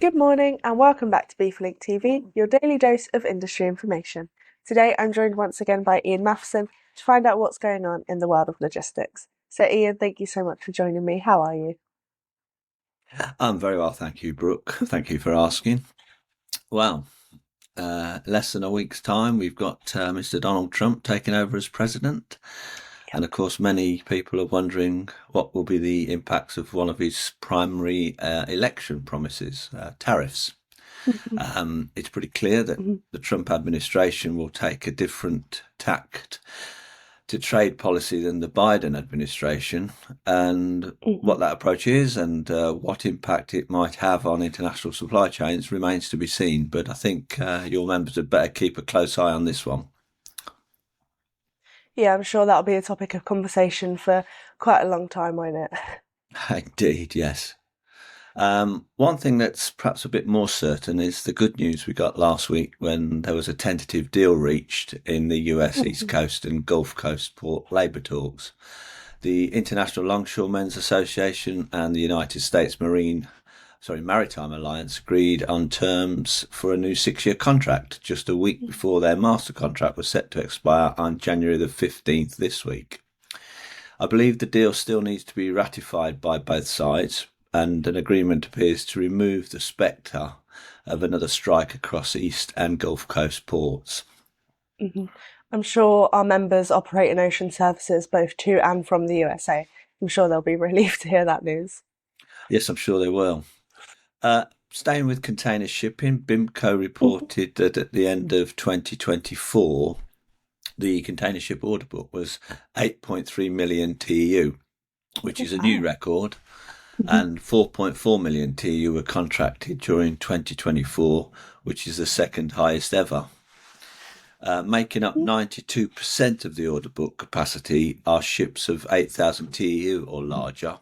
Good morning and welcome back to BIFA TV, your daily dose of industry information. Today I'm joined once again by Ian Matheson to find out what's going on in the world of logistics. So Ian, thank you so much for joining me. How are you? I'm very well, thank you, Brooke. Thank you for asking. Well, less than a week's time, we've got Mr. Donald Trump taking over as president. And of course, many people are wondering what will be the impacts of one of his primary election promises, tariffs. It's pretty clear that the Trump administration will take a different tact to trade policy than the Biden administration, and what that approach is and what impact it might have on international supply chains remains to be seen. But I think your members had better keep a close eye on this one. Yeah, I'm sure that'll be a topic of conversation for quite a long time, won't it? Indeed, yes. One thing that's perhaps a bit more certain is the good news we got last week when there was a tentative deal reached in the US East Coast and Gulf Coast port labour talks. The International Longshoremen's Association and the United States Maritime Alliance agreed on terms for a new 6-year contract just a week before their master contract was set to expire on January the 15th this week. I believe the deal still needs to be ratified by both sides, and an agreement appears to remove the spectre of another strike across East and Gulf Coast ports. I'm sure our members operate in ocean services both to and from the USA. I'm sure they'll be relieved to hear that news. Yes, I'm sure they will. Staying with container shipping, BIMCO reported that at the end of 2024, the container ship order book was 8.3 million TEU, which is a new record, and 4.4 million TEU were contracted during 2024, which is the second highest ever. Making up 92% of the order book capacity are ships of 8,000 TEU or larger,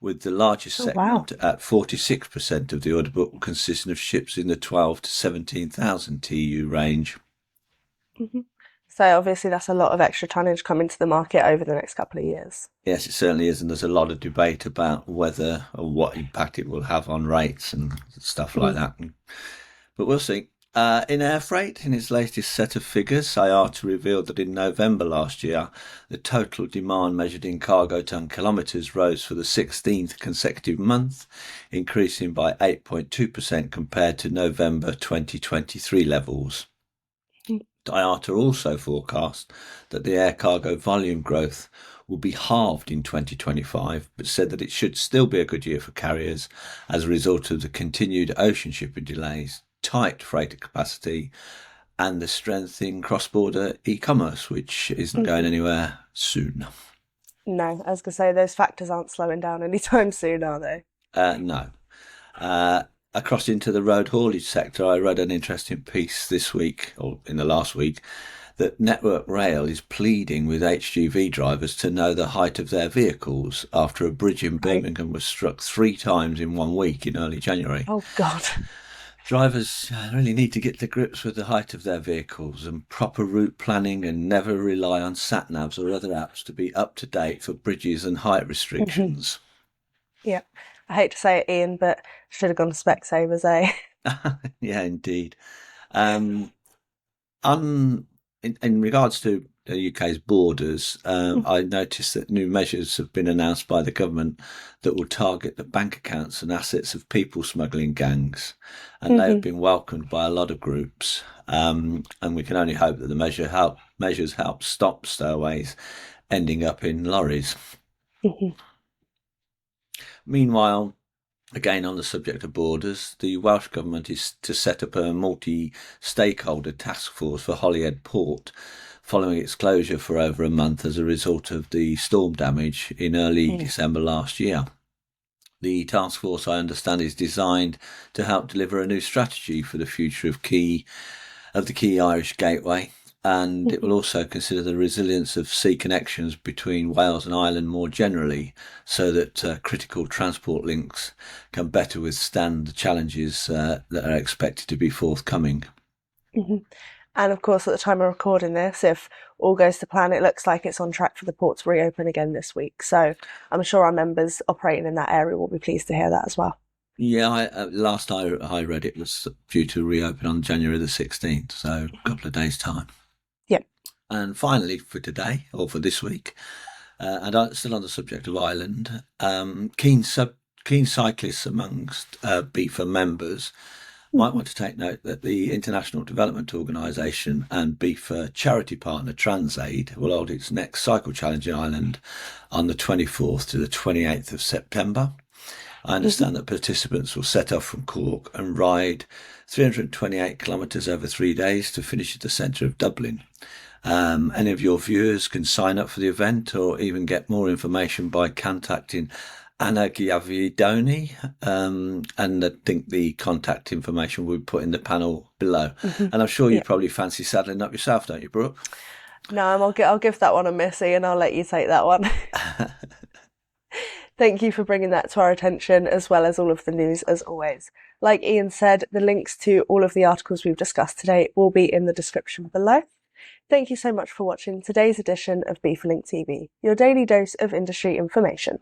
with the largest segment at 46% of the order book consisting of ships in the 12 to 17,000 TEU range. So obviously that's a lot of extra tonnage coming to the market over the next couple of years. Yes, it certainly is, and there's a lot of debate about whether or what impact it will have on rates and stuff like that. But we'll see. In air freight, in its latest set of figures, IATA revealed that in November last year, the total demand measured in cargo ton kilometres rose for the 16th consecutive month, increasing by 8.2% compared to November 2023 levels. IATA also forecast that the air cargo volume growth will be halved in 2025, but said that it should still be a good year for carriers as a result of the continued ocean shipping delays, tight freighter capacity, and the strength in cross-border e-commerce, which isn't going anywhere soon. No, I was going to say those factors aren't slowing down anytime soon, are they? No. Across into the road haulage sector, I read an interesting piece this week, or in the last week, that Network Rail is pleading with HGV drivers to know the height of their vehicles after a bridge in Birmingham was struck 3 times in 1 week in early January. Oh, God. Drivers really need to get to grips with the height of their vehicles and proper route planning, and never rely on sat-navs or other apps to be up to date for bridges and height restrictions. Yeah. I hate to say it, Ian, but should have gone to Specsavers, eh? Yeah, indeed. On in regards to the UK's borders, I noticed that new measures have been announced by the government that will target the bank accounts and assets of people smuggling gangs, and they have been welcomed by a lot of groups. And we can only hope that the measures help stop stowaways ending up in lorries. Meanwhile, again, on the subject of borders, the Welsh Government is to set up a multi-stakeholder task force for Holyhead Port, following its closure for over a month as a result of the storm damage in early December last year. The task force, I understand, is designed to help deliver a new strategy for the future of the key Irish gateway, and it will also consider the resilience of sea connections between Wales and Ireland more generally, so that critical transport links can better withstand the challenges that are expected to be forthcoming. And of course, at the time of recording this, if all goes to plan, it looks like it's on track for the port to reopen again this week. So I'm sure our members operating in that area will be pleased to hear that as well. Yeah, last I read it was due to reopen on January the 16th, so a couple of days' time. Yep. And finally, for today, or for this week, still on the subject of Ireland, keen cyclists amongst BIFA members might want to take note that the International Development Organisation and BIFA charity partner TransAid will hold its next cycle challenge in Ireland on the 24th to the 28th of September. I understand that participants will set off from Cork and ride 328 kilometres over 3 days to finish at the centre of Dublin. Any of your viewers can sign up for the event or even get more information by contacting Anna Giavidoni. And I think the contact information we'll put in the panel below. And I'm sure you Yeah. probably fancy saddling up yourself, don't you, Brooke? No, I'll give that one a missy and I'll let you take that one. Thank you for bringing that to our attention, as well as all of the news, as always. Like Ian said, the links to all of the articles we've discussed today will be in the description below. Thank you so much for watching today's edition of BIFA Link TV, your daily dose of industry information.